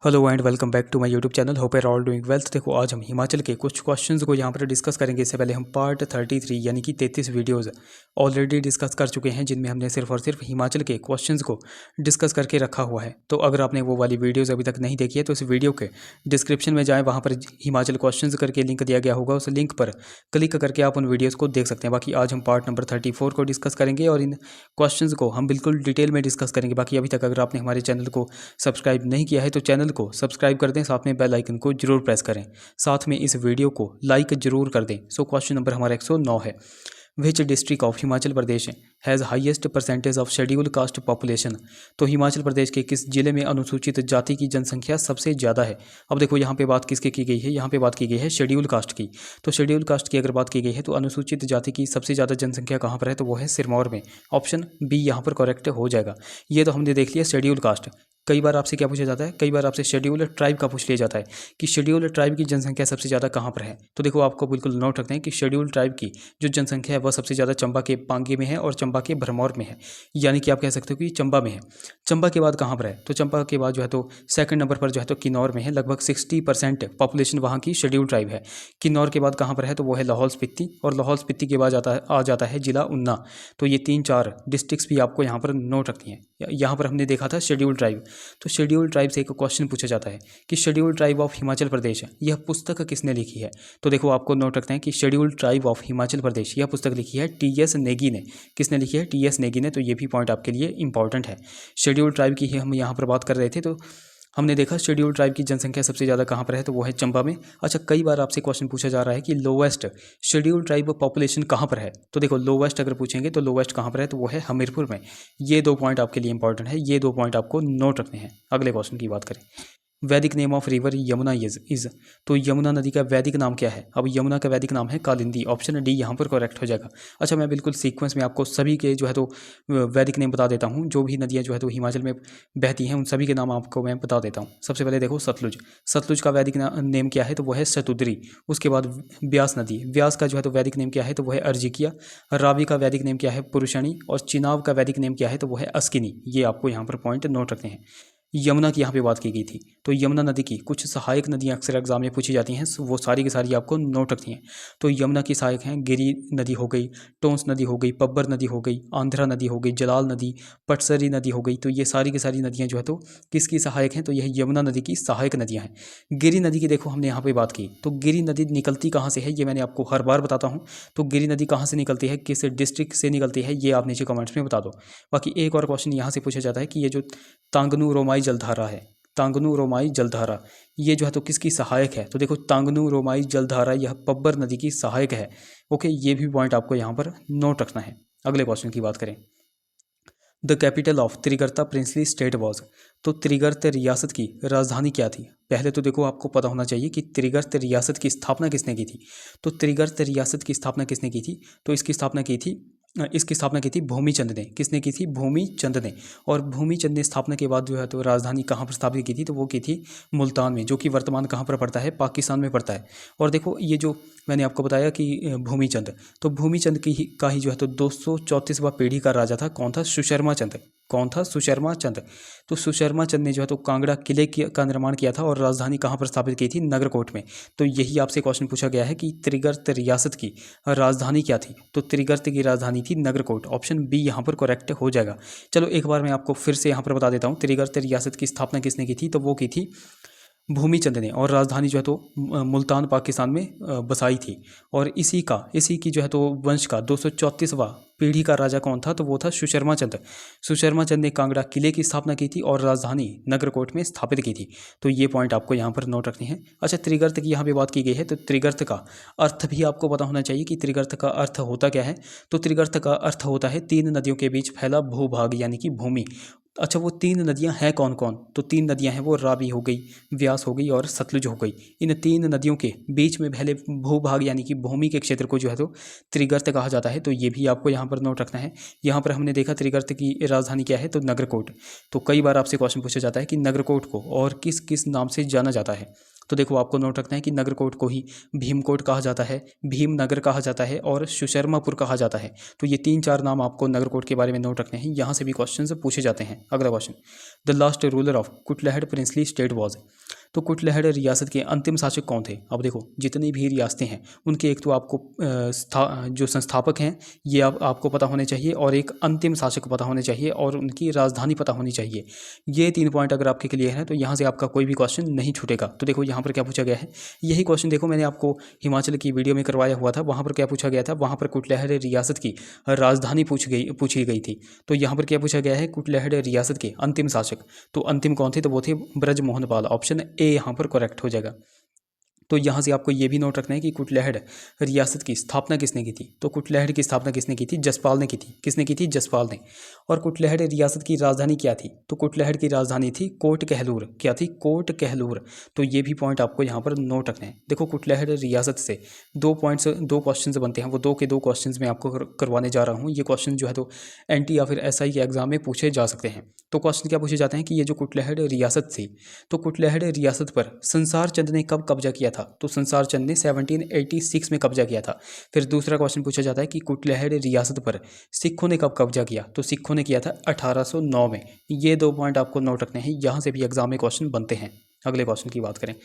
Hello and welcome back to my YouTube channel. Hope are all doing well. तो देखो आज हम हिमाचल के कुछ क्वेश्चंस को यहाँ पर डिस्कस करेंगे। इससे पहले हम पार्ट 33 यानी कि 33 वीडियोस ऑलरेडी डिस्कस कर चुके हैं, जिनमें हमने सिर्फ और सिर्फ हिमाचल के क्वेश्चंस को डिस्कस करके रखा हुआ है। तो अगर आपने वो वाली वीडियोज़ अभी तक नहीं देखी है तो इस वीडियो के डिस्क्रिप्शन में जाएँ, वहाँ पर हिमाचल क्वेश्चन करके लिंक दिया गया होगा। उस लिंक पर क्लिक करके आप उन वीडियोज़ को देख सकते हैं। बाकी आज हम पार्ट नंबर 34 को डिस्कस करेंगे और इन क्वेश्चंस को हम बिल्कुल डिटेल में डिस्कस करेंगे। बाकी अभी तक अगर आपने हमारे चैनल को सब्सक्राइब नहीं किया है तो चैनल को सब्सक्राइब कर दें, साथ में बेल आइकन को जरूर प्रेस करें, साथ में इस वीडियो को लाइक जरूर कर दें। सो क्वेश्चन नंबर हमारा 109 है। विच district of Himachal Pradesh has highest percentage of schedule caste population. तो हिमाचल प्रदेश के किस जिले में अनुसूचित जाति की जनसंख्या सबसे ज़्यादा है। अब देखो यहाँ पे बात किसकी की गई है, यहाँ पे बात की गई है शेड्यूल कास्ट की। तो शेड्यूल कास्ट की अगर बात की गई है तो अनुसूचित जाति की सबसे ज़्यादा जनसंख्या कहाँ पर है, तो वो है सिरमौर में। ऑप्शन बी यहाँ पर करेक्ट हो जाएगा। ये तो हमने देख लिया शेड्यूल कास्ट। कई बार आपसे क्या पूछा जाता है, कई बार आपसे शेड्यूल ट्राइब का पूछ लिया जाता है कि शेड्यूल ट्राइब की जनसंख्या सबसे ज़्यादा कहाँ पर है। तो देखो आपको बिल्कुल नोट रखते हैं कि शेड्यूल ट्राइब की जो जनसंख्या है वह सबसे ज़्यादा चंबा के पांगी में है और चंबा के भरमौर में है। यानी कि आप कह सकते हो कि चंबा में है। चंबा के बाद कहाँ पर है, तो चंबा के बाद जो है तो सेकंड नंबर पर जो है तो किन्नौर में है। लगभग 60% पॉपुलेशन वहाँ की शेड्यूल ट्राइब है। किन्नौर के बाद कहाँ पर है, तो वो है लाहौल स्पीति, और लाहौल स्पीति के बाद आ जाता है जिला ऊना। तो ये 3-4 डिस्ट्रिक्ट्स भी आपको यहाँ पर नोट रखनी है। यहाँ पर हमने देखा था शेड्यूल ट्राइब। तो शेड्यूल ट्राइब से एक क्वेश्चन पूछा जाता है कि शेड्यूल ट्राइब ऑफ हिमाचल प्रदेश यह पुस्तक किसने लिखी है। तो देखो आपको नोट रखते हैं कि शेड्यूल ट्राइब ऑफ हिमाचल प्रदेश यह पुस्तक लिखी है टी.एस. नेगी ने। किसने लिखी है, टी.एस. नेगी ने। तो ये भी पॉइंट आपके लिए इंपॉर्टेंट है। शेड्यूल ट्राइब की ही हम यहाँ पर बात कर रहे थे। तो हमने देखा शेड्यूल ट्राइब की जनसंख्या सबसे ज़्यादा कहाँ पर है, तो वो है चंबा में। अच्छा, कई बार आपसे क्वेश्चन पूछा जा रहा है कि लोवेस्ट शेड्यूल ट्राइब पॉपुलेशन कहाँ पर है। तो देखो लोवेस्ट अगर पूछेंगे तो लोवेस्ट कहाँ पर है, तो वो है हमीरपुर में। ये 2 पॉइंट आपके लिए इंपॉर्टेंट है, ये 2 पॉइंट आपको नोट रखने हैं। अगले क्वेश्चन की बात करें, वैदिक name of river Yamuna is. तो यमुना नदी का वैदिक नाम क्या है। अब यमुना का वैदिक नाम है कालिंदी। ऑप्शन डी यहाँ पर करेक्ट हो जाएगा। अच्छा, मैं बिल्कुल सीक्वेंस में आपको सभी के जो है तो वैदिक नेम बता देता हूँ। जो भी नदियाँ जो है तो हिमाचल में बहती हैं उन सभी के नाम आपको मैं बता देता हूँ। सबसे पहले देखो सतलुज। सतलुज का वैदिक नेम क्या है, तो वो है शतुद्री। उसके बाद ब्यास नदी, ब्यास का जो है तो वैदिक नेम क्या है, तो वो है अर्जिकिया। रावी का वैदिक नेम क्या है, पुरुषणी। और चिनाब का वैदिक नेम क्या है, तो वो है अस्किनी। ये आपको यहाँ पर पॉइंट नोट रखते हैं। यमुना की यहाँ पे बात की गई थी। तो यमुना नदी की कुछ सहायक नदियाँ अक्सर एग्जाम में पूछी जाती हैं, वो सारी की सारी आपको नोट रखती हैं। तो यमुना की सहायक हैं गिरी नदी हो गई, टोंस नदी हो गई, पब्बर नदी हो गई, आंध्रा नदी हो गई, जलाल नदी, पटसरी नदी हो गई। तो ये सारी की सारी नदियाँ जो है तो किसकी सहायक हैं, तो यह यमुना नदी की सहायक नदियाँ हैं। गिरी नदी की देखो हमने यहाँ पर बात की, तो गिरी नदी निकलती कहाँ से है, ये मैंने आपको हर बार बताता हूँ। तो गिरी नदी कहाँ से निकलती है, किस डिस्ट्रिक्ट से निकलती है, ये आप नीचे कमेंट्स में बता दो। बाकी एक और क्वेश्चन यहाँ से पूछा जाता है कि ये जो तांगनू रोमाई जलधारा है, तांगनू रोमाई जलधारा, ये जो है तो किसकी सहायक है। तो देखो तांगनू रोमाई जलधारा यह पब्बर नदी की सहायक है। ओके, ये भी पॉइंट आपको यहाँ पर नोट रखना है। अगले क्वेश्चन की बात करें, the capital of Trigarta princely state was. तो त्रिगर्त रियासत की राजधानी क्या थी। पहले तो देखो आपको पता होना चाहिए कि त्रिगर्त रियासत की स्थापना किसने की थी। तो त्रिगर्त रियासत की स्थापना किसने की थी, तो इसकी स्थापना की थी भूमिचंद ने। किसने की थी, भूमिचंद ने। और भूमिचंद ने स्थापना के बाद जो है तो राजधानी कहाँ पर स्थापित की थी, तो वो की थी मुल्तान में, जो कि वर्तमान कहाँ पर पड़ता है, पाकिस्तान में पड़ता है। और देखो ये जो मैंने आपको बताया कि भूमिचंद, तो भूमिचंद का ही जो है तो 234वां पीढ़ी का राजा था। कौन था, सुशर्मा चंद। कौन था, सुशर्मा चंद। तो सुशर्मा चंद ने जो है तो कांगड़ा किले का निर्माण किया था और राजधानी कहाँ पर स्थापित की थी, नगरकोट में। तो यही आपसे क्वेश्चन पूछा गया है कि त्रिगर्त रियासत की राजधानी क्या थी। तो त्रिगर्त की राजधानी थी नगरकोट। ऑप्शन बी यहाँ पर करेक्ट हो जाएगा। चलो एक बार मैं आपको फिर से यहाँ पर बता देता हूँ, त्रिगर्त रियासत की स्थापना किसने की थी, तो वो की थी भूमिचंद ने। और राजधानी जो है तो मुल्तान पाकिस्तान में बसाई थी। और इसी की जो है तो वंश का 234वां पीढ़ी का राजा कौन था, तो वो था सुशर्मा चंद। सुशर्मा चंद ने कांगड़ा किले की स्थापना की थी और राजधानी नगरकोट में स्थापित की थी। तो ये पॉइंट आपको यहाँ पर नोट रखनी है। अच्छा, त्रिगर्त की यहाँ पे बात की गई है, तो त्रिगर्त का अर्थ भी आपको पता होना चाहिए कि त्रिगर्त का अर्थ होता क्या है। तो त्रिगर्त का अर्थ होता है 3 नदियों के बीच फैला भूभाग, यानी कि भूमि। अच्छा, वो 3 नदियां हैं कौन कौन, तो 3 नदियां हैं वो रावी हो गई, व्यास हो गई और सतलुज हो गई। इन 3 नदियों के बीच में फैले भूभाग यानी कि भूमि के क्षेत्र को जो है तो त्रिगर्त कहा जाता है। तो ये भी आपको यहाँ पर नोट रखना है। यहाँ पर हमने देखा त्रिगर्त की राजधानी क्या है, तो नगरकोट। तो कई बार आपसे क्वेश्चन पूछा जाता है कि नगरकोट को और किस किस नाम से जाना जाता है। तो देखो आपको नोट रखना है कि नगरकोट को ही भीमकोट कहा जाता है, भीमनगर कहा जाता है और सुशर्मापुर कहा जाता है। तो ये 3-4 नाम आपको नगरकोट के बारे में नोट रखने हैं, यहाँ से भी क्वेश्चन पूछे जाते हैं। अगला question, the last ruler of Kutlehar princely state was. तो कुटलहड़ रियासत के अंतिम शासक कौन थे? अब देखो जितनी भी रियासतें हैं उनके एक तो आपको जो संस्थापक हैं ये आपको पता होने चाहिए, और एक अंतिम शासक पता होने चाहिए, और उनकी राजधानी पता होनी चाहिए। ये 3 पॉइंट अगर आपके क्लियर हैं तो यहाँ से आपका कोई भी क्वेश्चन नहीं छूटेगा। तो देखो यहाँ पर क्या पूछा गया है, यही क्वेश्चन देखो मैंने आपको हिमाचल की वीडियो में करवाया हुआ था, वहाँ पर क्या पूछा गया था, वहाँ पर कुटलहड़ रियासत की राजधानी पूछी गई थी। तो यहाँ पर क्या पूछा गया है, कुटलहड़ रियासत के अंतिम शासक, तो अंतिम कौन थे, तो वो थे ब्रजमोहन पाल। ऑप्शन ए यहाँ पर करेक्ट हो जाएगा। तो यहाँ से आपको ये भी नोट रखना है कि कुटलहड़ रियासत की स्थापना किसने की थी। तो कुटलहड़ की स्थापना किसने की थी, जसपाल ने की थी। किसने की थी, जसपाल ने। और कुटलहड़ रियासत की राजधानी क्या थी, तो कुटलहड़ की राजधानी थी कोट कहलूर। क्या थी, कोट कहलूर। तो ये भी पॉइंट आपको यहाँ पर नोट रखना है। देखो कुटलहड़ रियासत से 2 क्वेश्चन बनते हैं, वो 2 के 2 क्वेश्चन मैं आपको करवाने जा रहा हूँ। ये क्वेश्चन जो है तो एनटी या फिर एसआई के एग्जाम में पूछे जा सकते हैं। तो क्वेश्चन क्या पूछे जाते हैं कि ये जो कुटलहड़ रियासत थी, तो कुटलहड़ रियासत पर संसार चंद ने कब कब्जा किया था। तो संसार चंद ने 1786 में कब्जा किया था। फिर दूसरा क्वेश्चन पूछा जाता है कि कुटलहड़ रियासत पर सिखों ने कब कब्जा किया। तो सिखों ने किया था 1809 में। ये 2 पॉइंट आपको नोट रखने हैं, यहाँ से भी एग्जाम में क्वेश्चन बनते हैं। अगले क्वेश्चन की बात करें,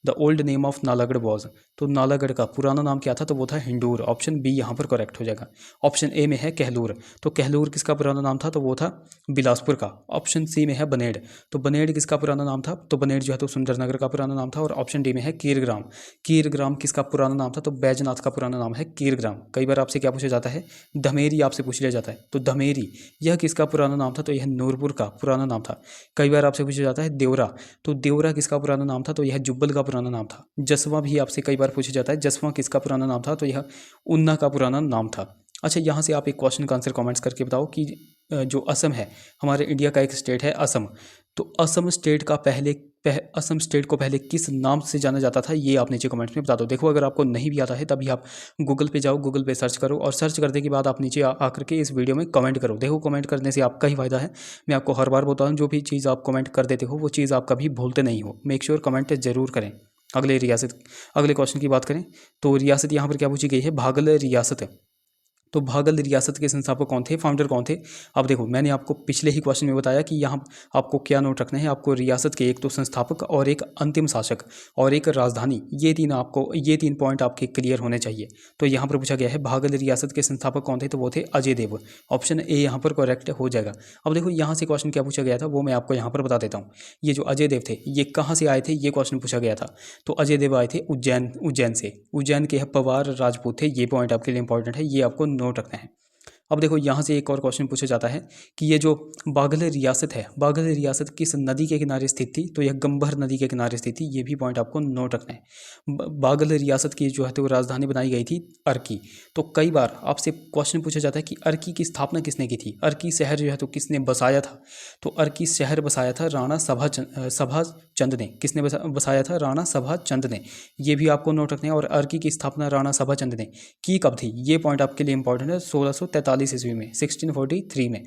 the old name of Nalagarh was. तो नालागढ़ का पुराना नाम क्या था, तो वो था हिंडूर। ऑप्शन बी यहाँ पर करेक्ट हो जाएगा। ऑप्शन ए में है कहलूर। तो कहलूर किसका पुराना नाम था, तो वो था बिलासपुर का। ऑप्शन सी में है बनेड़। तो बनेड़ किसका पुराना नाम था, तो बनेड़ जो है तो सुंदरनगर का पुराना नाम था। और ऑप्शन डी में है कीरग्राम। कीरग्राम किसका पुराना नाम था, तो बैजनाथ का पुराना नाम है कीरग्राम। कई बार आपसे क्या पूछा जाता है, धमेरी आपसे पूछ लिया जाता है। तो धमेरी यह किसका पुराना नाम था, तो यह नूरपुर का पुराना नाम था। कई बार आपसे पूछा जाता है देवरा। तो देवरा किसका पुराना नाम था, तो यह जुब्बल का पुराना नाम था। जसवा भी आपसे कई बार पूछा जाता है, जसवा किसका पुराना नाम था, तो यह उन्ना का पुराना नाम था। अच्छा, यहाँ से आप एक क्वेश्चन का आंसर कमेंट्स करके बताओ कि जो असम है, हमारे इंडिया का एक स्टेट है असम, तो असम स्टेट को पहले किस नाम से जाना जाता था, ये आप नीचे कमेंट्स में बता दो। देखो अगर आपको नहीं भी आता है तभी आप गूगल पे जाओ, गूगल पे सर्च करो, और सर्च करने के बाद आप नीचे आकर के इस वीडियो में कमेंट करो। देखो कमेंट करने से आपका ही फायदा है। मैं आपको हर बार बोलता हूँ, जो भी चीज़ आप कमेंट कर देते हो वो चीज़ आप कभी भूलते नहीं हो। मेक श्योर कमेंट जरूर करें। अगले क्वेश्चन की बात करें, तो रियासत यहाँ पर क्या पूछी गई है, भागल रियासत। तो भागल रियासत के संस्थापक कौन थे, फाउंडर कौन थे। अब देखो मैंने आपको पिछले ही क्वेश्चन में बताया कि यहाँ आपको क्या नोट रखना है, आपको रियासत के एक तो संस्थापक और एक अंतिम शासक और एक राजधानी, ये 3 पॉइंट आपके क्लियर होने चाहिए। तो यहाँ पर पूछा गया है भागल रियासत के संस्थापक कौन थे, तो वो थे अजय देव। ऑप्शन ए यहाँ पर करेक्ट हो जाएगा। अब देखो यहाँ से क्वेश्चन क्या पूछा गया था वो मैं आपको यहाँ पर बता देता हूँ। ये जो अजय देव थे ये कहाँ से आए थे, ये क्वेश्चन पूछा गया था। तो अजय देव आए थे उज्जैन से। उज्जैन के पवार राजपूत थे। ये पॉइंट आपके लिए इंपॉर्टेंट है, ये आपको नोट रखना है। अब देखो यहाँ से एक और क्वेश्चन पूछा जाता है कि ये जो बाघल रियासत है, बाघल रियासत किस नदी के किनारे स्थित थी, तो यह गंभर नदी के किनारे स्थित थी। ये भी पॉइंट आपको नोट रखना है। बाघल रियासत की जो है तो राजधानी बनाई गई थी अर्की। तो कई बार आपसे क्वेश्चन पूछा जाता है कि अर्की की स्थापना किसने की थी, अर्की शहर जो है तो किसने बसाया था। तो अर्की शहर बसाया था राणा सभा चंद ने। किसने बसाया था, राणा सभा चंद ने। ये भी आपको नोट रखना है। और अर्की की स्थापना राणा सभा चंद ने की कब थी, ये पॉइंट आपके लिए इंपॉर्टेंट है, 1643 ईस्वी में, 1643 में।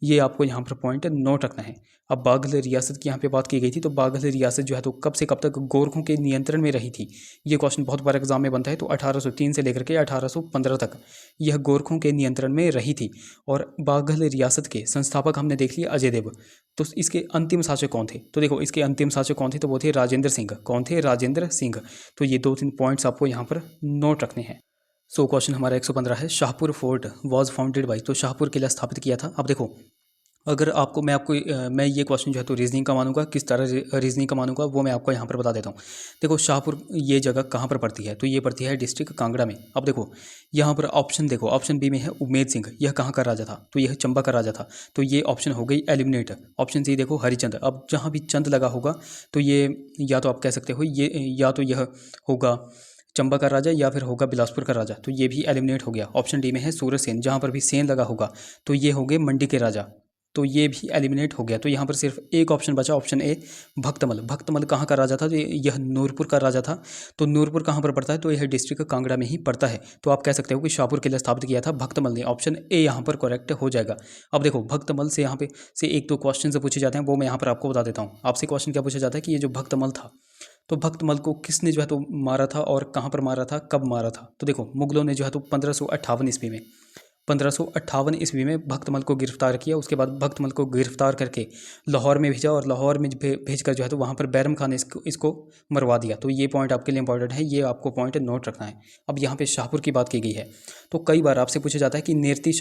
ये आपको यहाँ पर पॉइंट नोट रखना है। अब बाघल रियासत की यहाँ पे बात की गई थी, तो बाघल रियासत जो है तो कब से कब तक गोरखों के नियंत्रण में रही थी, ये क्वेश्चन बहुत बार एग्जाम में बनता है। तो 1803 से लेकर के 1815 तक यह गोरखों के नियंत्रण में रही थी। और बाघल रियासत के संस्थापक हमने देख लिया अजय देव। तो इसके अंतिम शासक कौन थे, तो देखो इसके अंतिम शासक कौन थे, तो वो थे राजेंद्र सिंह। कौन थे, राजेंद्र सिंह। तो ये 2-3 पॉइंट्स आपको यहाँ पर नोट रखने हैं। सो क्वेश्चन हमारा 115 है, Shahpur fort was founded by. तो शाहपुर किला स्थापित किया था। अब देखो अगर मैं ये क्वेश्चन जो है तो रीजनिंग का मानूंगा, किस तरह रीजनिंग का मानूंगा वो मैं आपको यहाँ पर बता देता हूँ। देखो शाहपुर ये जगह कहाँ पर पड़ती है, तो ये पड़ती है डिस्ट्रिक्ट कांगड़ा में। अब देखो यहाँ पर ऑप्शन देखो, ऑप्शन बी में है उमेद सिंह। यह कहाँ का राजा था, तो यह चंबा का राजा था। तो ये ऑप्शन हो गई एलिमिनेट। ऑप्शन सी देखो हरिचंद। अब जहाँ भी चंद लगा होगा तो ये या तो आप कह सकते हो ये, या तो यह होगा चंबा का राजा या फिर होगा बिलासपुर का राजा। तो ये भी एलिमिनेट हो गया। ऑप्शन डी में है सूरसेन। जहाँ पर भी सेन लगा होगा तो ये हो गए मंडी के राजा। तो ये भी एलिमिनेट हो गया। तो यहाँ पर सिर्फ एक ऑप्शन बचा, ऑप्शन ए भक्तमल। भक्तमल कहाँ का राजा था, तो यह नूरपुर का राजा था। तो नूरपुर कहाँ पर पड़ता है, तो यह डिस्ट्रिक्ट कांगड़ा में ही पड़ता है। तो आप कह सकते हो कि शाहपुर किला स्थापित किया था भक्तमल ने। ऑप्शन ए यहाँ पर करेक्ट हो जाएगा। अब देखो भक्तमल से यहाँ पे से 1-2 क्वेश्चन से पूछे जाते हैं, वो मैं यहाँ पर आपको बता देता हूँ। आपसे क्वेश्चन क्या पूछा जाता है कि ये जो भक्तमल था तो भक्तमल को किसने जो है तो मारा था और कहाँ पर मारा था, कब मारा था? तो देखो मुगलों ने जो है तो 1558 ईस्वी में 1558 ईस्वी में भक्तमल को गिरफ्तार किया। उसके बाद भक्तमल को गिरफ्तार करके लाहौर में भेजा और लाहौर में भेजकर जो है तो वहाँ पर बैरम खान ने इसको मरवा दिया। तो ये पॉइंट आपके लिए इंपॉर्टेंट है, ये आपको पॉइंट नोट रखना है। अब यहाँ पे शाहपुर की बात की गई है, तो कई बार आपसे पूछा जाता है कि नेरती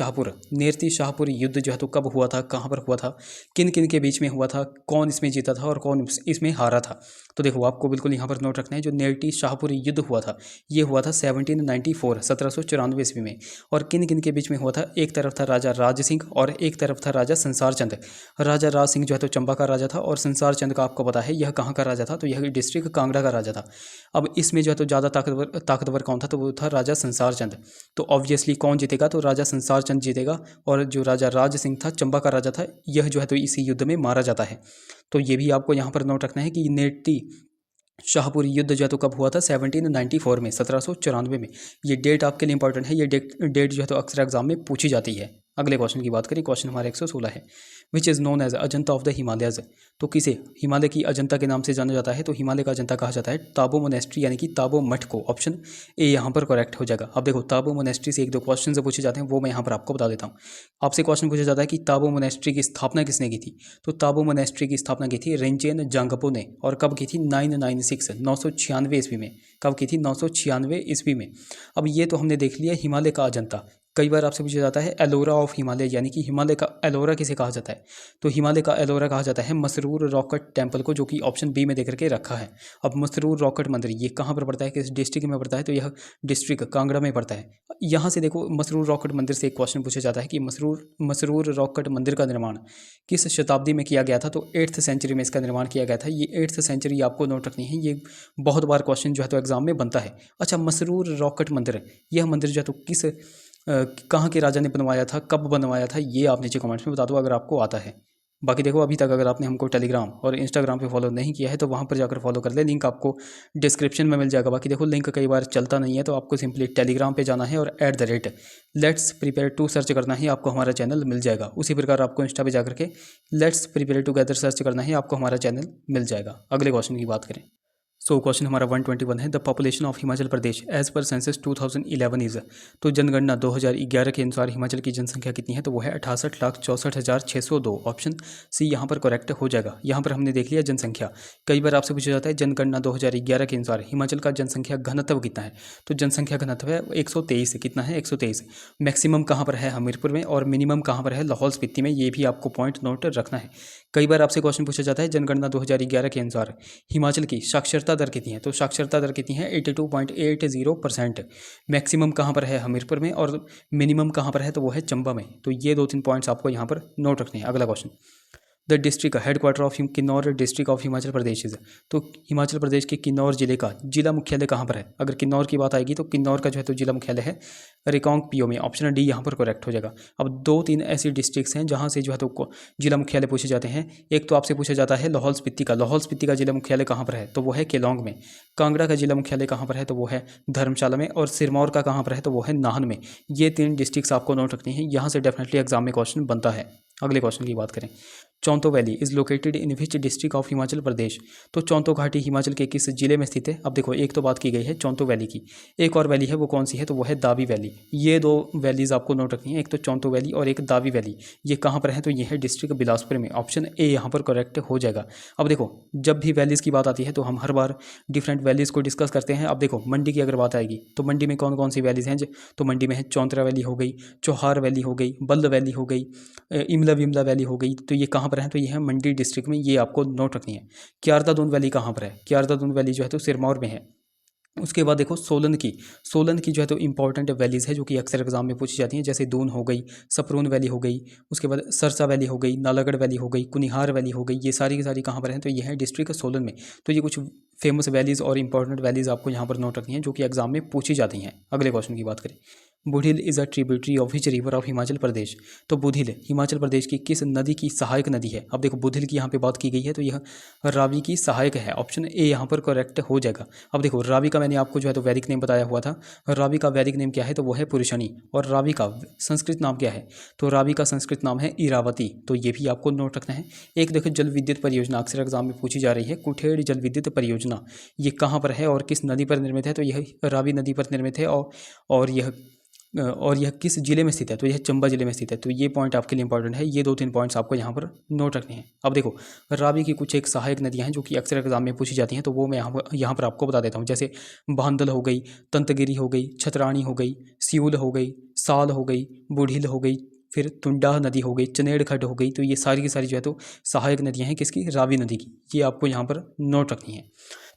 शाहपुर युद्ध जो है तो कब हुआ था, कहाँ पर हुआ था, किन किन के बीच में हुआ था, कौन इसमें जीता था और कौन इसमें हारा था। तो देखो आपको बिल्कुल यहाँ पर नोट रखना है, जो नेरती शाहपुर युद्ध हुआ था ये हुआ था 1794 ईस्वी में। और किन किन के बीच में हुआ था, एक तरफ था राजा राज सिंह और एक तरफ था राजा संसार चंद। राजा राज सिंह जो है तो चंबा का राजा था और संसार चंद का आपको पता है यह कहाँ का राजा था, तो यह डिस्ट्रिक्ट कांगड़ा का राजा था। अब इसमें जो है तो ज़्यादा ताकतवर कौन था, तो वो था राजा संसार चंद। तो ऑब्वियसली कौन जीतेगा, तो राजा संसार चंद जीतेगा। और जो राजा राज सिंह था चंबा का राजा था, यह जो है तो इसी युद्ध में मारा जाता है। तो ये भी आपको यहाँ पर नोट रखना है कि नेटी शाहपुर युद्ध जो है तो कब हुआ था, 1794 में, 1794 में। ये डेट आपके लिए इंपॉर्टेंट है, ये डेट जो है तो अक्सर एग्जाम में पूछी जाती है। अगले क्वेश्चन की बात करें, क्वेश्चन हमारा 116 है, which is known as Ajanta of the Himalayas. तो किसे हिमालय की अजंता के नाम से जाना जाता है, तो हिमालय का अजंता कहा जाता है ताबो मोनेस्ट्री यानी कि ताबो मठ को। ऑप्शन ए यहाँ पर करेक्ट हो जाएगा। अब देखो ताबो मोनेस्ट्री से एक दो क्वेश्चन से पूछे जाते हैं, वो मैं यहाँ पर आपको बता देता हूँ। आपसे क्वेश्चन पूछा जाता है कि ताबो मोनेस्ट्री की स्थापना किसने की थी, तो ताबो मोनेस्ट्री की स्थापना की थी रेंचेन जांगपो ने। और कब की थी, 996 ईस्वी में। कब की थी, 996 ईस्वी में। अब ये तो हमने देख लिया हिमालय का अजंता। कई बार आपसे पूछा जाता है एलोरा ऑफ हिमालय, यानी कि हिमालय का एलोरा किसे कहा जाता है, तो हिमालय का एलोरा कहा जाता है मसरूर रॉकेट टेम्पल को, जो कि ऑप्शन बी में देकर के रखा है। अब मसरूर रॉकेट मंदिर ये कहाँ पर पड़ता है, किस डिस्ट्रिक्ट में पड़ता है, तो यह डिस्ट्रिक्ट कांगड़ा में पड़ता है। यहाँ से देखो मसरूर रॉकेट मंदिर से एक क्वेश्चन पूछा जाता है कि मसरूर रॉकेट मंदिर का निर्माण किस शताब्दी में किया गया था, तो 8th सेंचुरी में इसका निर्माण किया गया था। ये 8th सेंचुरी आपको नोट रखनी है, ये बहुत बार क्वेश्चन जो है तो एग्जाम में बनता है। अच्छा, मसरूर रॉकेट मंदिर, यह मंदिर जो है तो किस कहाँ के राजा ने बनवाया था, कब बनवाया था, ये आप नीचे कमेंट्स में बता दो अगर आपको आता है। बाकी देखो अभी तक अगर आपने हमको टेलीग्राम और इंस्टाग्राम पे फॉलो नहीं किया है तो वहाँ पर जाकर फॉलो कर ले, लिंक आपको डिस्क्रिप्शन में मिल जाएगा। बाकी देखो लिंक कई बार चलता नहीं है, तो आपको सिंपली टेलीग्राम पे जाना है और @लेट्स प्रिपेयर टू सर्च करना है, आपको हमारा चैनल मिल जाएगा। उसी प्रकार आपको इंस्टा पे जाकर के लेट्स प्रिपेयर टुगेदर सर्च करना है, आपको हमारा चैनल मिल जाएगा। अगले क्वेश्चन की बात करें, सो क्वेश्चन हमारा 121 है, the population of Himachal Pradesh as per census 2011 is. तो जनगणना 2011 के अनुसार हिमाचल की जनसंख्या कितनी है, तो वो है 68,64,602। ऑप्शन सी यहाँ पर करेक्ट हो जाएगा। यहाँ पर हमने देख लिया जनसंख्या। कई बार आपसे पूछा जाता है जनगणना 2011 के अनुसार हिमाचल का जनसंख्या घनत्व कितना है, तो जनसंख्या घनत्व है 123। कितना है, 123। मैक्सिमम कहाँ पर है, हमीरपुर में, और मिनिमम कहाँ पर है, लाहौल स्पीति में। ये भी आपको पॉइंट नोट रखना है। कई बार आपसे क्वेश्चन पूछा जाता है जनगणना 2011 के अनुसार हिमाचल की साक्षरता दर कितनी है, तो साक्षरता दर कितनी है, 82.80%। मैक्सिमम कहाँ पर है, हमीरपुर में, और मिनिमम कहाँ पर है, तो वो है चंबा में। तो ये 2-3 पॉइंट्स आपको यहाँ पर नोट रखने हैं। अगला question, the district headquarter of Kinnaur district of Himachal Pradesh is. तो हिमाचल प्रदेश के किन्नौर जिले का जिला मुख्यालय कहाँ पर है। अगर किन्नौर की बात आएगी तो किन्नौर का जो है तो जिला मुख्यालय है रिकांगपिओ में। ऑप्शन डी यहाँ पर करेक्ट हो जाएगा। अब 2-3 ऐसी डिस्ट्रिक्ट्स हैं जहाँ से जो है तो जिला मुख्यालय पूछे जाते हैं। एक तो आपसे पूछा जाता है लाहौल स्पीति का। लाहौल स्पीति का जिला मुख्यालय कहाँ पर है, तो वो है केलोंग में। कांगड़ा का जिला मुख्यालय कहाँ पर है, तो वो है धर्मशाला में। और सिरमौर का कहाँ पर है, तो वो है नाहन में। ये 3 डिस्ट्रिक्ट्स आपको नोट रखनी है, यहाँ से डेफिनेटली एग्जाम में क्वेश्चन बनता है। अगले क्वेश्चन की बात करें, Chaunto valley is located in which district of Himachal Pradesh. तो चौंतो घाटी हिमाचल के किस जिले में स्थित है। अब देखो एक तो बात की गई है चौंतो वैली की, एक और वैली है, वो कौन सी है, तो वो है दावी वैली। ये 2 वैलीज आपको नोट रखनी है, एक तो चौंतो वैली और एक दावी वैली। ये कहाँ पर है, तो ये है डिस्ट्रिक्ट बिलासपुर में। ऑप्शन ए यहाँ पर करेक्ट हो जाएगा। अब देखो जब भी वैलीज़ की बात आती है तो हम हर बार डिफरेंट वैलीज़ को डिस्कस करते हैं। अब देखो मंडी की अगर बात आएगी तो मंडी में कौन कौन सी वैलीज़ हैं, तो मंडी में है चौंतरा वैली हो गई, चौहार वैली हो गई, बल्द वैली हो गई, इमला विमला वैली हो गई। तो ये कहाँ पर है, तो ये है मंडी डिस्ट्रिक्ट में। ये आपको नोट रखनी है। क्यारदा-दून वैली कहाँ पर है, क्यारदा-दून वैली जो है तो सिरमौर में है। उसके बाद देखो सोलन की जो है तो इंपॉर्टेंट वैलीज़ है जो कि अक्सर एग्जाम में पूछी जाती हैं, जैसे दून हो गई, सपरून वैली हो गई, उसके बाद सरसा वैली हो गई, नालागढ़ वैली हो गई, कुनिहार वैली हो गई। ये सारी की सारी कहाँ पर हैं, तो ये है डिस्ट्रिक्ट सोलन में। तो ये कुछ फेमस वैलीज़ और इंपॉर्टेंट वैलीज़ आपको यहाँ पर नोट रखनी है जो कि एग्जाम में पूछी जाती हैं। अगले क्वेश्चन की बात करें, Budhil is a tributary of which river of Himachal Pradesh. तो बुधिल हिमाचल प्रदेश की किस नदी की सहायक नदी है। अब देखो बुधिल की यहाँ पे बात की गई है तो यह रावी की सहायक है। ऑप्शन ए यहाँ पर करेक्ट हो जाएगा। अब देखो रावी का मैंने आपको जो है तो वैदिक नेम बताया हुआ था। रावी का वैदिक नेम क्या है, तो वो है पुरुषणी। और रावी का संस्कृत नाम क्या है, तो रावी का संस्कृत नाम है इरावती। तो ये भी आपको नोट रखना है। एक देखो जल विद्युत परियोजना अक्सर एग्जाम में पूछी जा रही है, कुठेड़ जल विद्युत परियोजना। परियोजना ये कहाँ पर है और किस नदी पर निर्मित है? तो यह रावी नदी पर निर्मित है। और यह किस जिले में स्थित है? तो यह चंबा जिले में स्थित है। तो ये पॉइंट आपके लिए इंपॉर्टेंट है। ये 2-3 पॉइंट्स आपको यहाँ पर नोट रखने हैं। अब देखो, रावी की कुछ एक सहायक नदियाँ हैं जो कि अक्सर एग्जाम में पूछी जाती हैं, तो वो मैं यहाँ पर आपको बता देता हूँ। जैसे बांदल हो गई, तंतगिरी हो गई, छतरानी हो गई, सियूल हो गई, साल हो गई, बूढ़ील हो गई, फिर तुंडा नदी हो गई, चनेड़ खड्ड हो गई। तो ये सारी की सारी जो है तो सहायक नदियाँ हैं किसकी? रावी नदी की। ये आपको यहाँ पर नोट रखनी है।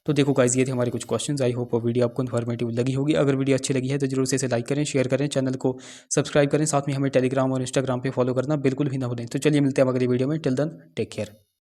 तो देखो गाइस, ये थे हमारे कुछ क्वेश्चंस। आई होप वीडियो आपको इन्फॉर्मेटिव लगी होगी। अगर वीडियो अच्छी लगी है तो जरूर से इसे लाइक करें, शेयर करें, चैनल को सब्सक्राइब करें, साथ में हमें टेलीग्राम और इंस्टाग्राम पे फॉलो करना बिल्कुल भी ना भूलें। तो चलिए मिलते हैं अगली वीडियो में। Till then take care.